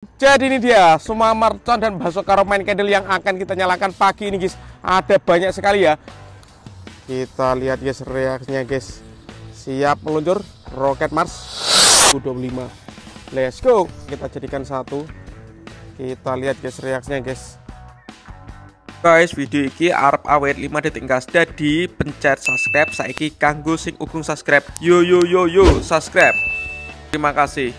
Jadi ini dia semua mercon dan Basoka Romain Candle yang akan kita nyalakan pagi ini guys. Ada banyak sekali ya. Kita lihat guys reaksinya guys. Siap meluncur roket Mars 25. Let's go. Kita jadikan satu. Kita lihat guys reaksinya guys. Guys, video ini arep awet 5 detik guys. Jadi pencet subscribe saiki kanggo sing ugung subscribe. Yo subscribe. Terima kasih.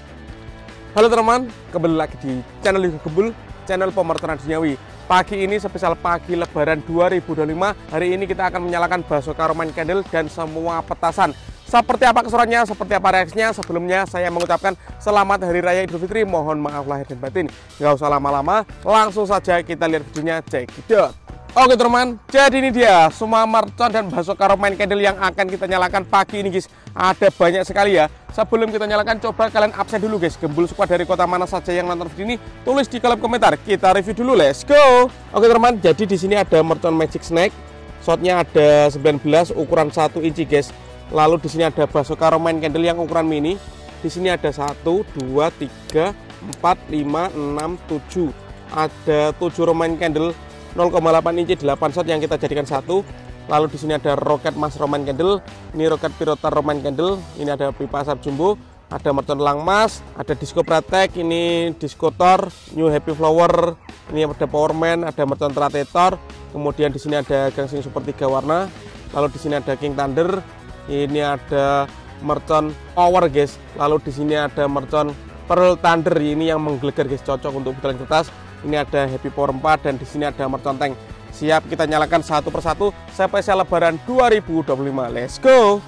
Halo teman, kembali lagi di channel Yoga Gembul, channel pemerintah duniawi. Pagi ini spesial pagi Lebaran 2025. Hari ini kita akan menyalakan Basoka Romain Candle dan semua petasan. Seperti apa keseruannya, seperti apa reaksinya. Sebelumnya saya mengucapkan selamat Hari Raya Idul Fitri. Mohon maaf lahir dan batin. Gak usah lama-lama, langsung saja kita lihat videonya. Check it out. Oke teman, jadi ini dia semua mercon dan Basoka Romain Candle yang akan kita nyalakan pagi ini guys. Ada banyak sekali ya. Sebelum kita nyalakan, coba kalian absen dulu guys. Gembul squad dari kota mana saja yang nonton video ini, tulis di kolom komentar. Kita review dulu, let's go. Oke teman, jadi di sini ada mercon Magic Snake. Shotnya ada 19, ukuran 1 inci guys. Lalu di sini ada Basoka Romain Candle yang ukuran mini. Di sini ada 1, 2, 3, 4, 5, 6, 7. Ada 7 Romain Candle 0,8 inci 8 shot yang kita jadikan satu. Lalu di sini ada roket Mas Romain Candle, ini roket Pirotar Romain Candle, ini ada pipa asap jumbo, ada mercon Lang Mas, ada disco Pratek, ini disco Thor, New Happy Flower, ini ada Powerman, ada mercon Tratetor, kemudian di sini ada gangsing super 3 warna, lalu di sini ada King Thunder, ini ada mercon Power guys, lalu di sini ada mercon Pearl Thunder, ini yang menggelegar guys, cocok untuk butaran kertas. Ini ada Happy Power 4 dan di sini ada mercon tank. Siap kita nyalakan satu persatu spesial Lebaran 2025. Let's go.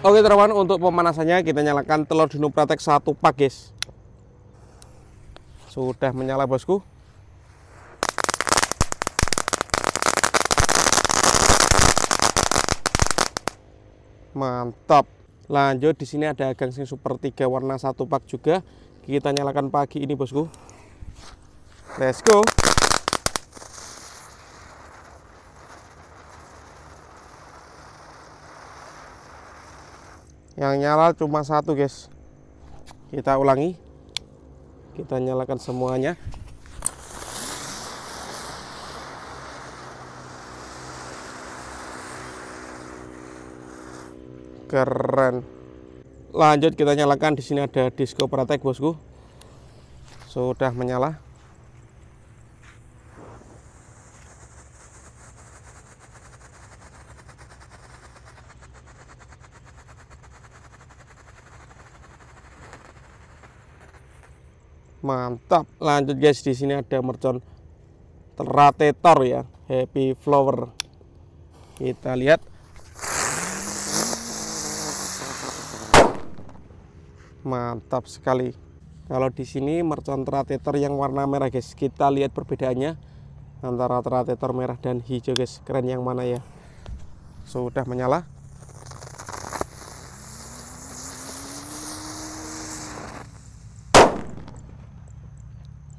Oke teman, untuk pemanasannya kita nyalakan telur dino Pratek 1 pak guys. Sudah menyala bosku. Mantap. Lanjut di sini ada gangsing super 3 warna 1 pak juga. Kita nyalakan pagi ini bosku. Let's go. Yang nyala cuma satu guys. Kita ulangi. Kita nyalakan semuanya. Keren. Lanjut kita nyalakan, di sini ada disco Pratek bosku. Sudah menyala. Mantap. Lanjut guys, di sini ada mercon Tratetor ya, Happy Flower. Kita lihat. Mantap sekali. Kalau di sini mercon Tratetor yang warna merah guys. Kita lihat perbedaannya antara Tratetor merah dan hijau guys. Keren yang mana ya? Sudah menyala.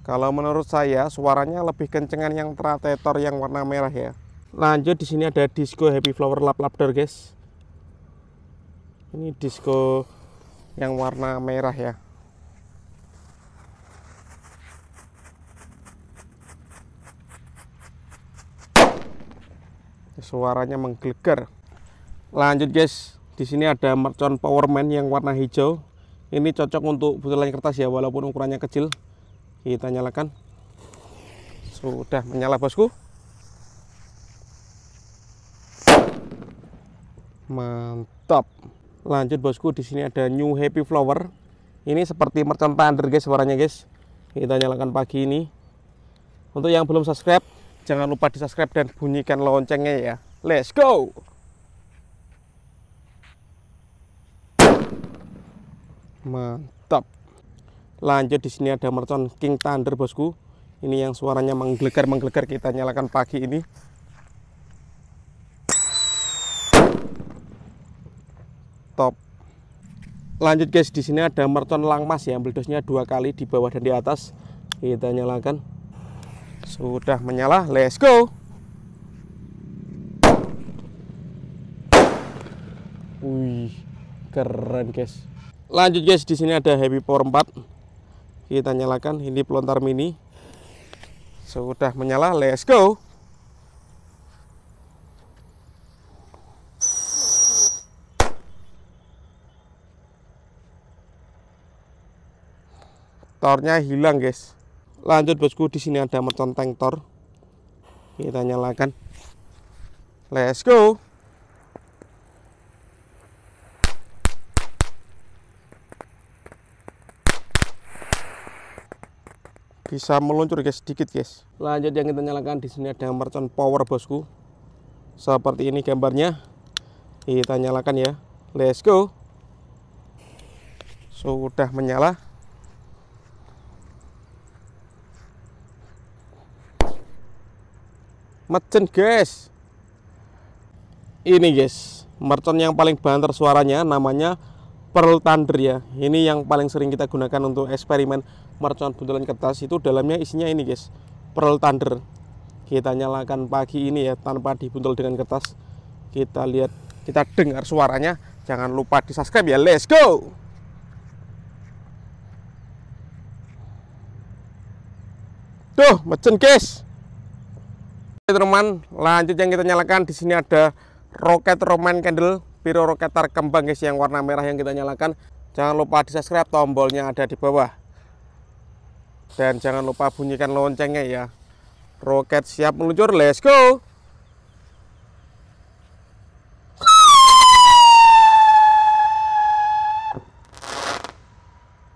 Kalau menurut saya suaranya lebih kencengan yang Tratetor yang warna merah ya. Lanjut di sini ada disco Happy Flower lap door guys. Ini disco yang warna merah ya. Suaranya menggelegar. Lanjut guys, di sini ada mercon Powerman yang warna hijau. Ini cocok untuk butaran kertas ya, walaupun ukurannya kecil. Kita nyalakan. Sudah menyala bosku. Mantap. Lanjut bosku, di sini ada New Happy Flower. Ini seperti mercon Thunder guys suaranya guys. Kita nyalakan pagi ini. Untuk yang belum subscribe, jangan lupa di subscribe dan bunyikan loncengnya ya. Let's go. Mantap. Lanjut di sini ada mercon King Thunder bosku. Ini yang suaranya menggelegar. Kita nyalakan pagi ini. Top. Lanjut guys, di sini ada mercon Lang Mas ya, meledosnya 2 kali di bawah dan di atas. Kita nyalakan. Sudah menyala. Let's go. Wih, keren guys. Lanjut guys, di sini ada Happy Power 4. Kita nyalakan, ini pelontar mini. Sudah menyala, let's go. Tornya hilang guys. Lanjut bosku, di sini ada mercon tank tor. Kita nyalakan, let's go. Bisa meluncur guys, sedikit guys. Lanjut yang kita nyalakan, di sini ada mercon power bosku. Seperti ini gambarnya. Kita nyalakan ya, let's go. Sudah menyala. Mercon guys. Ini guys, mercon yang paling banter suaranya, namanya Pearl Thunder ya. Ini yang paling sering kita gunakan untuk eksperimen mercon buntelan kertas. Itu dalamnya isinya ini guys, Pearl Thunder. Kita nyalakan pagi ini ya, tanpa dibuntel dengan kertas. Kita lihat, kita dengar suaranya. Jangan lupa di subscribe ya, let's go. Tuh mercon guys. Teman, lanjut yang kita nyalakan, di sini ada roket Roman Candle Piro Roketar kembang guys, yang warna merah yang kita nyalakan. Jangan lupa di subscribe, tombolnya ada di bawah. Dan jangan lupa bunyikan loncengnya ya. Roket siap meluncur, let's go.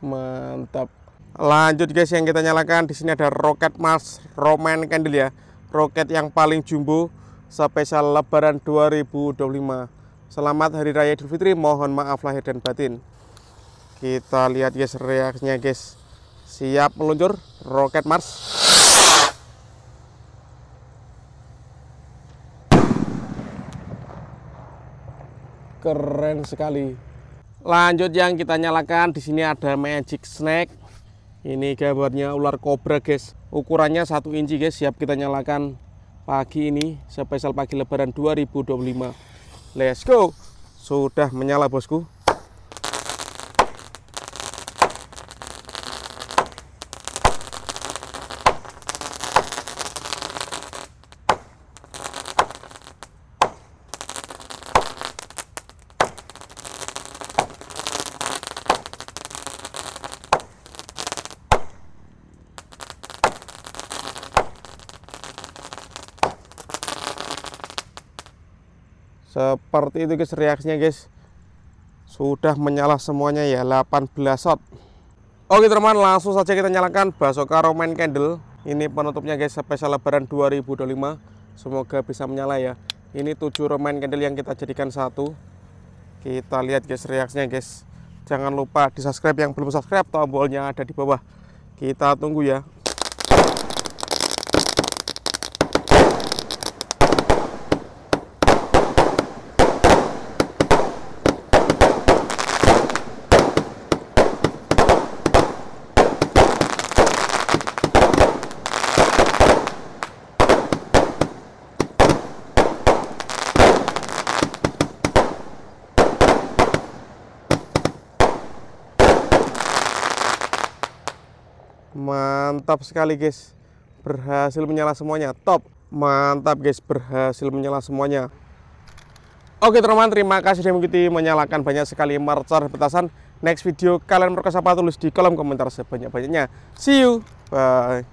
Mantap. Lanjut guys, yang kita nyalakan, di sini ada roket Mars Roman Candle ya. Roket yang paling jumbo spesial Lebaran 2025. Selamat Hari Raya Idul Fitri, mohon maaf lahir dan batin. Kita lihat guys reaksinya guys. Siap meluncur, roket Mars. Keren sekali. Lanjut yang kita nyalakan, di sini ada Magic Snake. Ini gambarnya ular kobra guys. Ukurannya 1 inci guys. Siap kita nyalakan pagi ini, spesial pagi Lebaran 2025. Let's go. Sudah menyala bosku. Seperti itu guys reaksinya guys. Sudah menyala semuanya ya, 18 shot. Oke teman, langsung saja kita nyalakan Basoka Roman Candle. Ini penutupnya guys, spesial Lebaran 2025. Semoga bisa menyala ya. Ini 7 Roman Candle yang kita jadikan satu. Kita lihat guys reaksinya guys. Jangan lupa di subscribe, yang belum subscribe tombolnya ada di bawah. Kita tunggu ya. Mantap sekali guys, berhasil menyala semuanya, top. Mantap guys, berhasil menyala semuanya. Oke teman-teman, terima kasih sudah mengikuti. Menyalakan banyak sekali mercon petasan. Next video kalian merkos apa, tulis di kolom komentar sebanyak-banyaknya. See you, bye.